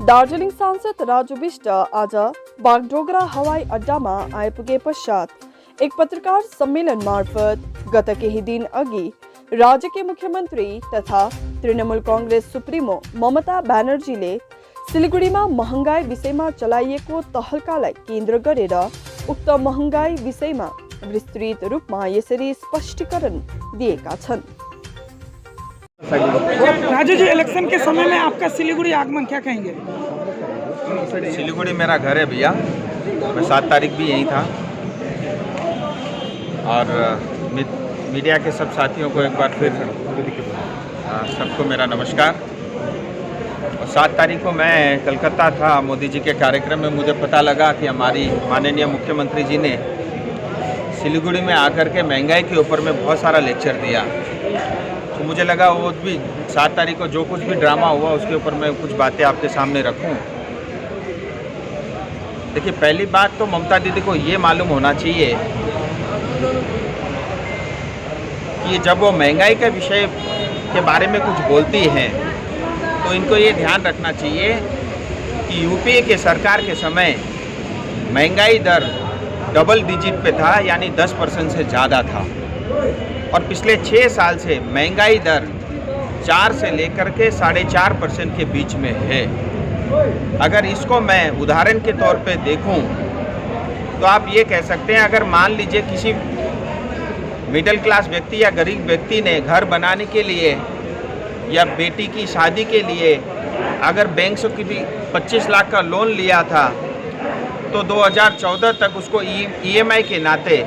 दार्जिलिङ सांसद राजु विष्ट आज बागडोगरा हवाई अड्डामा आइपुगे पश्चात एक पत्रकार सम्मेलन मार्फत गत केही दिन अघि राज्यकी मुख्यमन्त्री तथा तृणमूल कांग्रेस सुप्रिमो ममता ब्यानर्जीले सिलिगुडीमा महँगाई विषयमा चलाइएको तहल्कालाई केन्द्र गरेर उक्त महँगाई विषयमा विस्तृत रूपमा यसरी स्पष्टीकरण दिएका छन्। राजू जी, इलेक्शन के समय में आपका सिलीगुड़ी आगमन क्या कहेंगे? सिलीगुड़ी मेरा घर है भैया, मैं 7 तारीख भी यहीं था और मीडिया के सब साथियों को एक बार फिर सबको मेरा नमस्कार। और 7 तारीख को मैं कलकत्ता था मोदी जी के कार्यक्रम में, मुझे पता लगा कि हमारी माननीय मुख्यमंत्री जी ने सिलीगुड़ी में आकर के महंगाई के ऊपर में बहुत सारा लेक्चर दिया। तो मुझे लगा वो भी 7 तारीख को जो कुछ भी ड्रामा हुआ उसके ऊपर मैं कुछ बातें आपके सामने रखूं। देखिए, पहली बात तो ममता दीदी को ये मालूम होना चाहिए कि जब वो महंगाई के विषय के बारे में कुछ बोलती हैं तो इनको ये ध्यान रखना चाहिए कि यूपीए के सरकार के समय महंगाई दर डबल डिजिट पे था, यानी 10% से ज़्यादा था, और पिछले 6 साल से महंगाई दर 4 से लेकर के 4.5% के बीच में है। अगर इसको मैं उदाहरण के तौर पे देखूं तो आप ये कह सकते हैं, अगर मान लीजिए किसी मिडिल क्लास व्यक्ति या गरीब व्यक्ति ने घर बनाने के लिए या बेटी की शादी के लिए अगर बैंक से भी 25 लाख का लोन लिया था तो 2014 तक उसको ईएमआई के नाते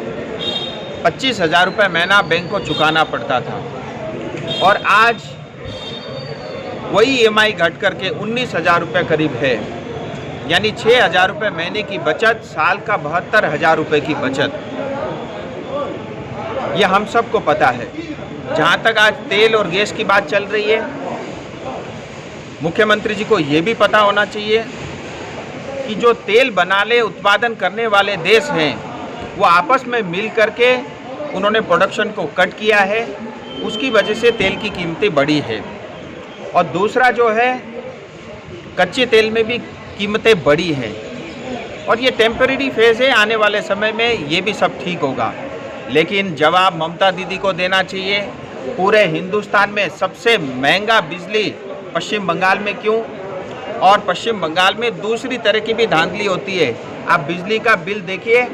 25,000 रुपये महीना बैंक को चुकाना पड़ता था, और आज वही ईएमआई घट करके 19,000 रुपये करीब है, यानी 6,000 रुपये महीने की बचत, साल का 72,000 रुपये की बचत। ये हम सबको पता है। जहाँ तक आज तेल और गैस की बात चल रही है, मुख्यमंत्री जी को ये भी पता होना चाहिए कि जो तेल बनाने उत्पादन करने वाले देश हैं वो आपस में मिल करके उन्होंने प्रोडक्शन को कट किया है, उसकी वजह से तेल की कीमतें बढ़ी है। और दूसरा जो है, कच्चे तेल में भी कीमतें बढ़ी हैं, और ये टेम्परेरी फेज़ है, आने वाले समय में ये भी सब ठीक होगा। लेकिन जवाब ममता दीदी को देना चाहिए, पूरे हिंदुस्तान में सबसे महंगा बिजली पश्चिम बंगाल में क्यों, और पश्चिम बंगाल में दूसरी तरह की भी धांधली होती है। आप बिजली का बिल देखिए,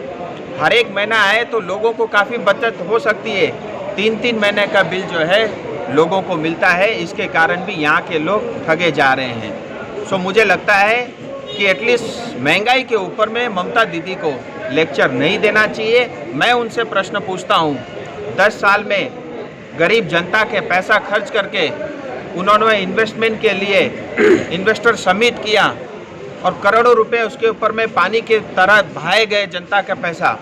हर एक महीना आए तो लोगों को काफ़ी बचत हो सकती है, 3-3 महीने का बिल जो है लोगों को मिलता है। इसके कारण भी यहाँ के लोग ठगे जा रहे हैं। सो मुझे लगता है कि एटलीस्ट महंगाई के ऊपर में ममता दीदी को लेक्चर नहीं देना चाहिए। मैं उनसे प्रश्न पूछता हूँ, 10 साल में गरीब जनता के पैसा खर्च करके उन्होंने इन्वेस्टमेंट के लिए इन्वेस्टर समिट किया और करोड़ों रुपए उसके ऊपर में पानी के तरह बहाए गए जनता का पैसा,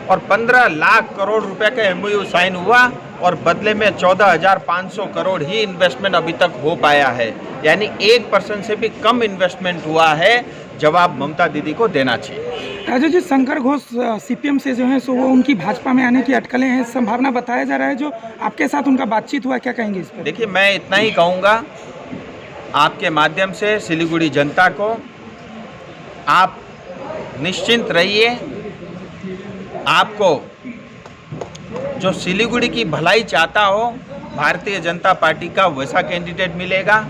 और 15 लाख करोड़ रुपए का एमओयू साइन हुआ और बदले में 14,500 करोड़ ही इन्वेस्टमेंट अभी तक हो पाया है, यानी 1% से भी कम इन्वेस्टमेंट हुआ है। जवाब ममता दीदी को देना चाहिए। राजू जी, शंकर घोष सीपीएम से जो है सो वो उनकी भाजपा में आने की अटकलें हैं, संभावना बताया जा रहा है, जो आपके साथ उनका बातचीत हुआ, क्या कहेंगे इस पर? देखिए, मैं इतना ही कहूँगा आपके माध्यम से सिलीगुड़ी जनता को, आप निश्चिंत रहिए, आपको जो सिलीगुड़ी की भलाई चाहता हो भारतीय जनता पार्टी का वैसा कैंडिडेट मिलेगा।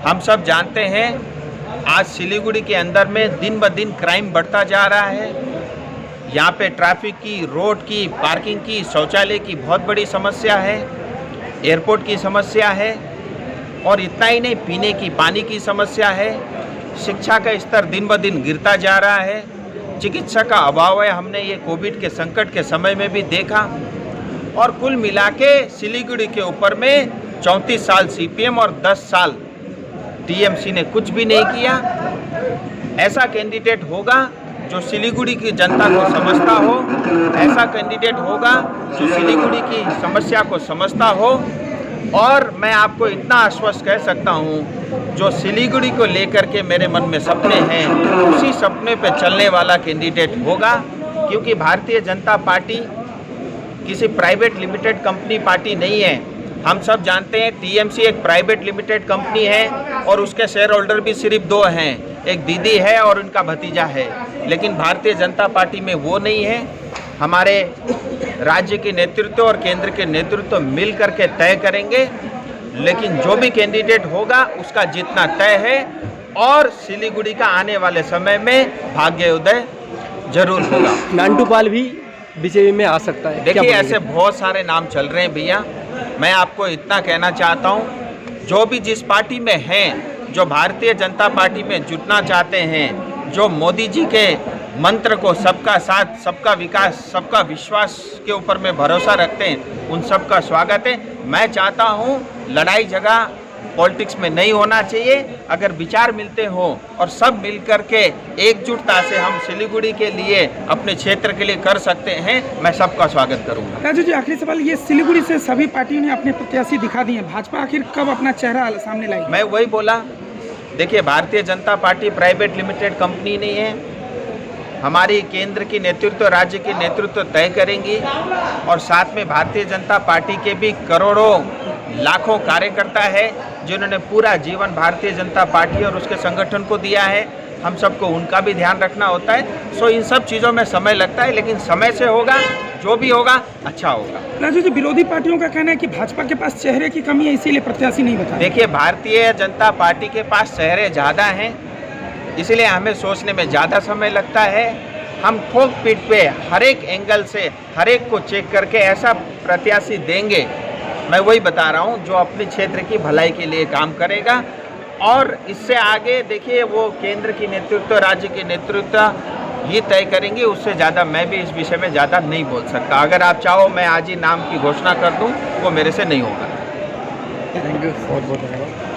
हम सब जानते हैं आज सिलीगुड़ी के अंदर में दिन ब दिन क्राइम बढ़ता जा रहा है। यहाँ पे ट्रैफिक की, रोड की, पार्किंग की, शौचालय की बहुत बड़ी समस्या है, एयरपोर्ट की समस्या है, और इतना ही नहीं, पीने की पानी की समस्या है, शिक्षा का स्तर दिन ब दिन गिरता जा रहा है, चिकित्सा का अभाव है, हमने ये कोविड के संकट के समय में भी देखा। और कुल मिला के सिलीगुड़ी के ऊपर में 34 साल सीपीएम और 10 साल टीएमसी ने कुछ भी नहीं किया। ऐसा कैंडिडेट होगा जो सिलीगुड़ी की जनता को समझता हो, ऐसा कैंडिडेट होगा जो सिलीगुड़ी की समस्या को समझता हो। और मैं आपको इतना आश्वस्त कह सकता हूँ, जो सिलीगुड़ी को लेकर के मेरे मन में सपने हैं, उसी सपने पे चलने वाला कैंडिडेट होगा। क्योंकि भारतीय जनता पार्टी किसी प्राइवेट लिमिटेड कंपनी पार्टी नहीं है। हम सब जानते हैं टीएमसी एक प्राइवेट लिमिटेड कंपनी है और उसके शेयर होल्डर भी सिर्फ 2 हैं, एक दीदी है और उनका भतीजा है। लेकिन भारतीय जनता पार्टी में वो नहीं है। हमारे राज्य के नेतृत्व और केंद्र के नेतृत्व मिल करके तय करेंगे, लेकिन जो भी कैंडिडेट होगा उसका जीतना तय है और सिलीगुड़ी का आने वाले समय में भाग्योदय जरूर होगा। नांटू पाल भी बीजेपी में आ सकता है। देखिए ऐसे बहुत सारे नाम चल रहे हैं भैया। मैं आपको इतना कहना चाहता हूँ, जो भी जिस पार्टी में हैं, जो भारतीय जनता पार्टी में जुटना चाहते हैं, जो मोदी जी के मंत्र को सबका साथ, सबका विकास, सबका विश्वास के ऊपर में भरोसा रखते हैं, उन सब का स्वागत है। मैं चाहता हूँ लड़ाई झगड़ा पॉलिटिक्स में नहीं होना चाहिए। अगर विचार मिलते हो और सब मिलकर के एकजुटता से हम सिलीगुड़ी के लिए, अपने क्षेत्र के लिए कर सकते हैं, मैं सबका स्वागत करूंगा। राजू जी, आखिरी सवाल, ये सिलीगुड़ी से सभी पार्टियों ने अपने प्रत्याशी दिखा दिए, भाजपा आखिर कब अपना चेहरा सामने लाएगी? मैं वही बोला, देखिए Bharatiya Janata party private limited company नहीं है। हमारी केंद्र की नेतृत्व, राज्य की नेतृत्व तय करेंगी और साथ में भारतीय जनता पार्टी के भी करोड़ों लाखों कार्यकर्ता है जिन्होंने पूरा जीवन भारतीय जनता पार्टी और उसके संगठन को दिया है। हम सबको उनका भी ध्यान रखना होता है। सो इन सब चीज़ों में समय लगता है, लेकिन समय से होगा, जो भी होगा अच्छा होगा। राजू जी, विरोधी पार्टियों का कहना है कि भाजपा के पास चेहरे की कमी है, इसीलिए प्रत्याशी नहीं बता। देखिए भारतीय जनता पार्टी के पास चेहरे ज़्यादा हैं, इसलिए हमें सोचने में ज़्यादा समय लगता है। हम ठोक पीट पे हर एक एंगल से हर एक को चेक करके ऐसा प्रत्याशी देंगे, मैं वही बता रहा हूँ, जो अपने क्षेत्र की भलाई के लिए काम करेगा। और इससे आगे देखिए वो केंद्र की नेतृत्व, राज्य की नेतृत्व ही तय करेंगे। उससे ज़्यादा मैं भी इस विषय में ज़्यादा नहीं बोल सकता। अगर आप चाहो मैं आज ही नाम की घोषणा कर दूँ, वो मेरे से नहीं होगा। थैंक यू, बहुत बहुत धन्यवाद।